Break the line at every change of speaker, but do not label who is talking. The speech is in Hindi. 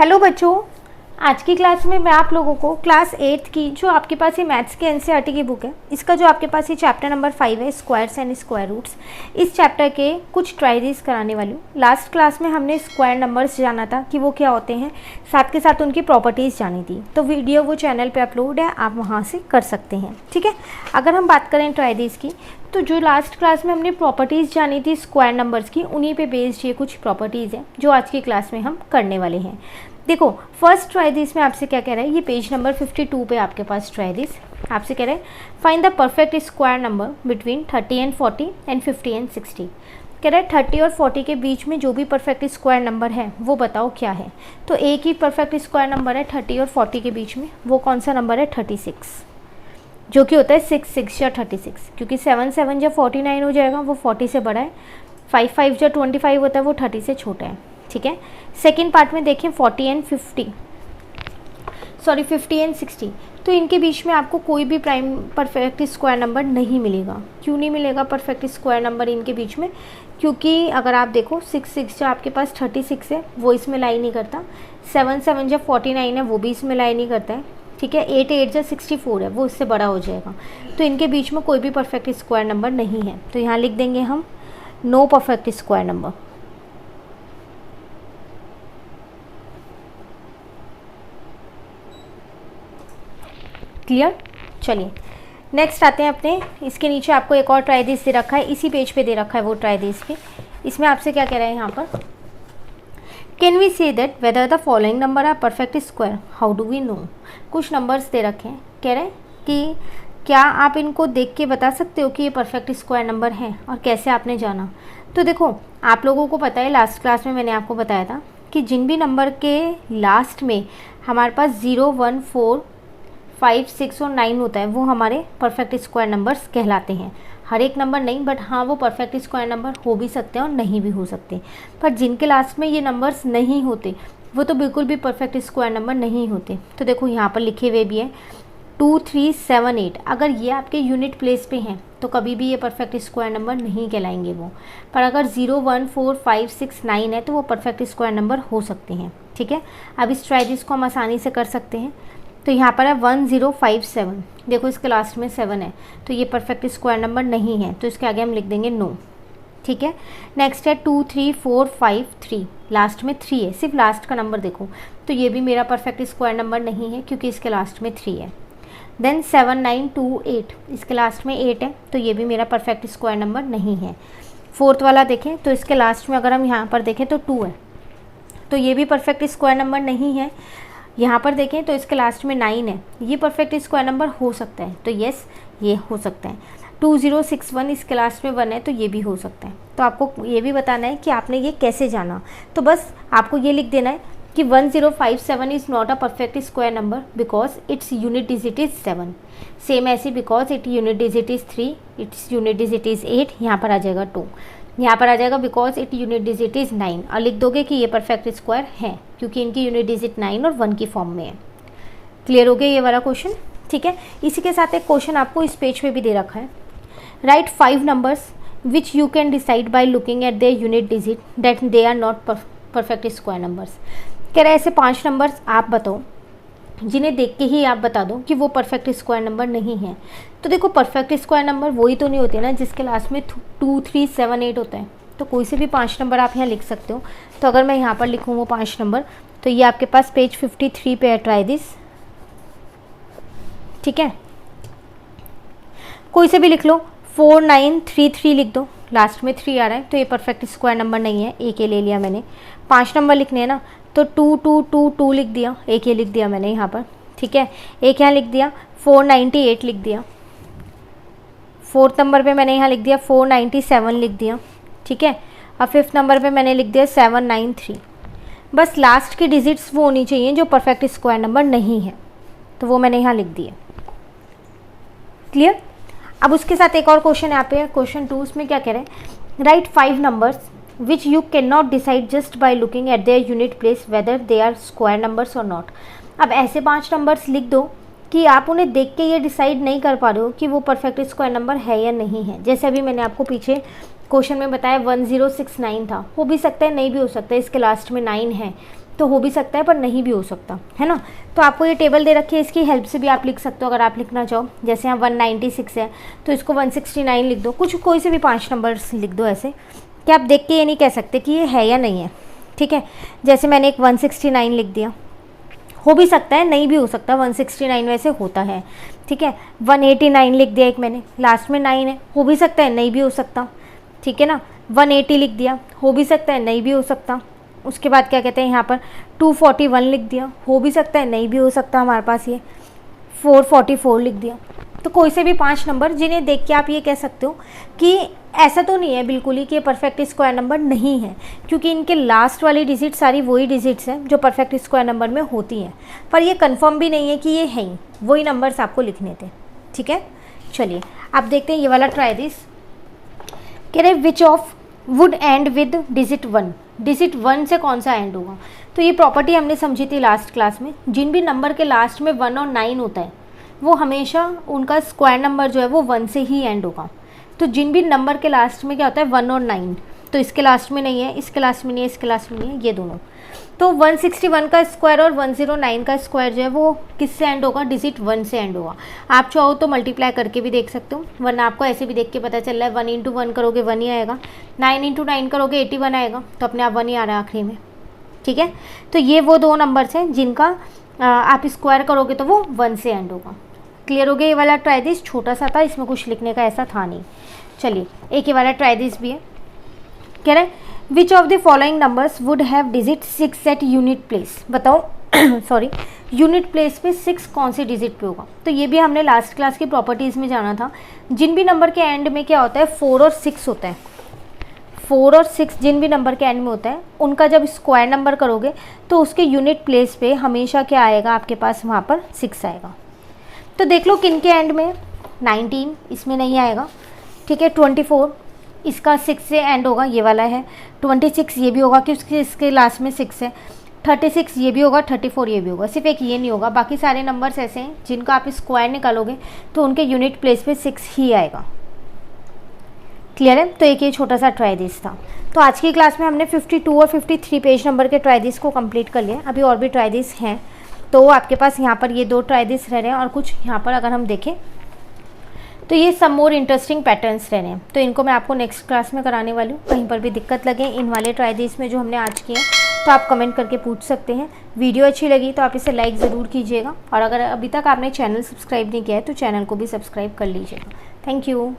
हेलो बच्चों, आज की क्लास में मैं आप लोगों को क्लास 8 की जो आपके पास ये मैथ्स की एनसीईआरटी की बुक है, इसका जो आपके पास ये चैप्टर नंबर 5 है, स्क्वायर्स एंड स्क्वायर रूट्स, इस चैप्टर के कुछ ट्रायरीज कराने वाली हूँ। लास्ट क्लास में हमने स्क्वायर नंबर्स जाना था कि वो क्या होते हैं, साथ के साथ उनकी प्रॉपर्टीज़ जानी थी। तो वीडियो वो चैनल पर अपलोड है, आप वहाँ से कर सकते हैं। ठीक है, अगर हम बात करें ट्रायरीज की, तो जो लास्ट क्लास में हमने प्रॉपर्टीज़ जानी थी स्क्वायर नंबर्स की, उन्हीं पे बेस्ड ये कुछ प्रॉपर्टीज़ हैं जो आज की क्लास में हम करने वाले हैं। देखो, फर्स्ट ट्राई दिस में आपसे क्या कह रहा है, ये पेज नंबर 52 पे आपके पास ट्राई दिस आपसे कह रहे हैं find the perfect square number between 30 and 40 and 50 and 60। कह रहा है 30 और 40 के बीच में जो भी परफेक्ट स्क्वायर नंबर है वो बताओ क्या है। तो एक ही परफेक्ट स्क्वायर नंबर है 30 और 40 के बीच में, वो कौन सा नंबर है 36, जो कि होता है 6 6 या 36, क्योंकि 7 7 जब 49 हो जाएगा वो 40 से बड़ा है, 5 5 जब 25 होता है वो 30 से छोटा है। ठीक है, सेकेंड पार्ट में देखें 50 एंड 60, तो इनके बीच में आपको कोई भी प्राइम परफेक्ट स्क्वायर नंबर नहीं मिलेगा। क्यों नहीं मिलेगा परफेक्ट स्क्वायर नंबर इनके बीच में? क्योंकि अगर आप देखो 6 6 जो आपके पास 36 है वो इसमें लाई नहीं करता, 7 7 जब 49 है वो भी इसमें लाई नहीं करता है। ठीक है, 8 8 जब 64 है वो इससे बड़ा हो जाएगा। तो इनके बीच में कोई भी परफेक्ट स्क्वायर नंबर नहीं है, तो यहाँ लिख देंगे हम no perfect square number. Clear? चलिए नेक्स्ट आते हैं अपने, इसके नीचे आपको एक और ट्राई दिस दे रखा है, इसी पेज पे दे रखा है वो ट्राई दिस पे। इसमें आपसे क्या कह रहा है यहाँ पर, can we say that whether the following number are perfect square, how do we know. कुछ नंबर्स दे रखे हैं, कह रहे हैं कि क्या आप इनको देख के बता सकते हो कि ये परफेक्ट स्क्वायर नंबर हैं, और कैसे आपने जाना। तो देखो, आप लोगों को पता है लास्ट क्लास में मैंने आपको बताया था कि जिन भी नंबर के लास्ट में हमारे पास 0 1 4 5 6 और 9 होता है वो हमारे परफेक्ट स्क्वायर नंबर्स कहलाते हैं। हर एक नंबर नहीं, बट हाँ वो परफेक्ट स्क्वायर नंबर हो भी सकते हैं और नहीं भी हो सकते। पर जिनके लास्ट में ये नंबर्स नहीं होते वो तो बिल्कुल भी परफेक्ट स्क्वायर नंबर नहीं होते। तो देखो यहाँ पर लिखे हुए भी हैं 2 3 7 8, अगर ये आपके यूनिट प्लेस पे हैं तो कभी भी ये परफेक्ट स्क्वायर नंबर नहीं कहलाएंगे वो। पर अगर 0 1 4 5 6 9 है तो वो परफेक्ट स्क्वायर नंबर हो सकते हैं। ठीक है, अब इस ट्रायरीज को हम आसानी से कर सकते हैं। तो यहाँ पर है 1057, देखो इसके लास्ट में 7 है तो ये परफेक्ट स्क्वायर नंबर नहीं है, तो इसके आगे हम लिख देंगे नो। ठीक है, नेक्स्ट है 2 3 4 5 3, लास्ट में 3 है, सिर्फ लास्ट का नंबर देखो, तो ये भी मेरा परफेक्ट स्क्वायर नंबर नहीं है क्योंकि इसके लास्ट में 3 है। देन 7 9 2 8, इसके लास्ट में 8 है तो ये भी मेरा परफेक्ट स्क्वायर नंबर नहीं है। फोर्थ वाला देखें तो इसके लास्ट में अगर हम यहाँ पर देखें तो 2 है, तो ये भी परफेक्ट स्क्वायर नंबर नहीं है। यहाँ पर देखें तो इसके लास्ट में 9 है, ये परफेक्ट स्क्वायर नंबर हो सकता है, तो यस ये हो सकता है। 2061, इसके लास्ट में 1 है तो ये भी हो सकता है। तो आपको ये भी बताना है कि आपने ये कैसे जाना, तो बस आपको ये लिख देना है कि 1057 is not a perfect square number because its unit digit is 7। Same ऐसे because it unit digit is 3, its unit digit is 8, यहाँ पर आ जाएगा 2, यहाँ पर आ जाएगा because it unit digit is 9, और लिख दोगे कि ये परफेक्ट स्क्वायर है क्योंकि इनकी यूनिट डिजिट 9 और 1 की फॉर्म में है। क्लियर हो गया ये वाला क्वेश्चन? ठीक है, इसी के साथ एक क्वेश्चन आपको इस पेज पे भी दे रखा है, write 5 numbers which you can decide by looking at their unit digit that they are not perfect square numbers. कह रहे हैं ऐसे 5 नंबर्स आप बताओ जिन्हें देख के ही आप बता दो कि वो परफेक्ट स्क्वायर नंबर नहीं है। तो देखो, परफेक्ट स्क्वायर नंबर वही तो नहीं होते ना जिसके लास्ट में 2 3 7 8 होता है, तो कोई से भी 5 नंबर आप यहाँ लिख सकते हो। तो अगर मैं यहाँ पर लिखूँ वो 5 नंबर, तो ये आपके पास पेज 53 पे है ट्राई दिस। ठीक है, कोई से भी लिख लो, 4 9 3 3 लिख दो, लास्ट में 3 आ रहा है तो ये परफेक्ट स्क्वायर नंबर नहीं है, एक ये ले लिया मैंने। 5 नंबर लिखने हैं ना, तो 2 2 2 2 लिख दिया, एक ये लिख दिया मैंने यहाँ पर। ठीक है, एक यहाँ लिख दिया 498 लिख दिया, 4th नंबर पे मैंने यहाँ लिख दिया 497 लिख दिया। ठीक है, और 5th नंबर पे मैंने लिख दिया 793। बस लास्ट की डिजिट्स वो होनी चाहिए जो परफेक्ट स्क्वायर नंबर नहीं है, तो वो मैंने यहाँ लिख दिया। क्लियर? अब उसके साथ एक और क्वेश्चन यहाँ पे है, क्वेश्चन 2, उसमें क्या कह रहे हैं, right 5 numbers which you cannot decide just by looking at their unit place whether they are square numbers or not। अब ऐसे 5 नंबर्स लिख दो कि आप उन्हें देख के ये डिसाइड नहीं कर पा रहे हो कि वो परफेक्ट स्क्वायर नंबर है या नहीं है। जैसे अभी मैंने आपको पीछे क्वेश्चन में बताया 1069 था, हो भी सकता है नहीं भी हो सकता है, इसके लास्ट में 9 है, तो हो भी सकता है पर नहीं भी हो सकता है ना। तो आपको ये टेबल दे रखी है, इसकी हेल्प से भी आप लिख सकते हो अगर आप लिखना चाहो। जैसे यहाँ 196 है तो इसको 169 लिख दो, कुछ कोई से भी 5 नंबर्स लिख दो ऐसे कि आप देख के ये नहीं कह सकते कि ये है या नहीं है, ठीक है। जैसे मैंने एक 169 लिख दिया, हो भी सकता है नहीं भी हो सकता, 169 वैसे होता है, ठीक है। 189 लिख दिया एक मैंने, लास्ट में 9 है, हो भी सकता है नहीं भी हो सकता, ठीक है ना। 180 लिख दिया, हो भी सकता है नहीं भी हो सकता। उसके बाद क्या कहते हैं यहाँ पर 241 लिख दिया, हो भी सकता है नहीं भी हो सकता हमारे पास ये। 444 लिख दिया। तो कोई से भी 5 नंबर जिन्हें देख के आप ये कह सकते हो कि ऐसा तो नहीं है बिल्कुल ही कि ये परफेक्ट स्क्वायर नंबर नहीं है, क्योंकि इनके लास्ट वाली डिजिट सारी वही डिजिट्स हैं जो परफेक्ट स्क्वायर नंबर में होती हैं, पर ये कंफर्म भी नहीं है कि ये हैं, वही नंबर्स आपको लिखने थे, ठीक है। चलिए आप देखते हैं ये वाला ट्राई दिस। कह रहे which of would and with digit 1, digit 1 से कौन सा एंड होगा। तो ये प्रॉपर्टी हमने समझी थी लास्ट क्लास में, जिन भी नंबर के लास्ट में 1 और 9 होता है वो हमेशा उनका स्क्वायर नंबर जो है वो 1 से ही एंड होगा। तो जिन भी नंबर के लास्ट में क्या होता है 1 और 9, तो इसके लास्ट में नहीं है, इसके लास्ट में नहीं है, इसके लास्ट में नहीं है, ये दोनों। तो 161 का स्क्वायर और 109 का स्क्वायर जो है वो किससे एंड होगा, डिजिट 1 से एंड होगा। आप चाहो तो मल्टीप्लाई करके भी देख सकते हो, वरना आपको ऐसे भी देख के पता चल रहा है 1 इंटू 1 करोगे 1 ही आएगा, 9 इंटू 9 करोगे 81 आएगा, तो अपने आप 1 ही आ रहा है आखिरी में, ठीक है। तो ये वो 2 नंबर्स हैं जिनका आप स्क्वायर करोगे तो वो 1 से एंड होगा। क्लियर हो गया। ये वाला ट्राई दिस छोटा सा था, इसमें कुछ लिखने का ऐसा था नहीं। चलिए एक ये वाला ट्राई दिस भी है। कह रहे हैं which of the following numbers would have digit 6 at unit place. बताओ सॉरी यूनिट प्लेस पे 6 कौन सी डिजिट पे होगा। तो ये भी हमने लास्ट क्लास की प्रॉपर्टीज़ में जाना था। जिन भी नंबर के एंड में क्या होता है 4 और 6 होता है, 4 और 6 जिन भी नंबर के एंड में होता है उनका जब स्क्वायर नंबर करोगे तो उसके यूनिट प्लेस पे हमेशा क्या आएगा आपके पास, वहाँ पर 6 आएगा। तो देख लो किन के एंड में 19 इसमें नहीं आएगा, ठीक है। 24 इसका 6 से एंड होगा, ये वाला है। 26 ये भी होगा क्योंकि इसके लास्ट में 6 है। 36 ये भी होगा, 34 ये भी होगा, सिर्फ एक ये नहीं होगा। बाकी सारे नंबर्स ऐसे हैं जिनका आप स्क्वायर निकालोगे तो उनके यूनिट प्लेस पे 6 ही आएगा। क्लियर है। तो एक ये छोटा सा ट्राई दिस था। तो आज की क्लास में हमने 52 और 53 पेज नंबर के ट्राई दिस को कंप्लीट कर लिया। अभी और भी ट्राई दिस हैं, तो आपके पास यहाँ पर ये 2 ट्राई दिस रह रहे हैं और कुछ यहाँ पर अगर हम देखें तो ये सम मोर इंटरेस्टिंग पैटर्न्स रह रहे हैं। तो इनको मैं आपको नेक्स्ट क्लास में कराने वाली हूँ। कहीं पर भी दिक्कत लगे इन वाले ट्राई दिस में जो हमने आज किए तो आप कमेंट करके पूछ सकते हैं। वीडियो अच्छी लगी तो आप इसे लाइक ज़रूर कीजिएगा, और अगर अभी तक आपने चैनल सब्सक्राइब नहीं किया है तो चैनल को भी सब्सक्राइब कर लीजिएगा। Thank you.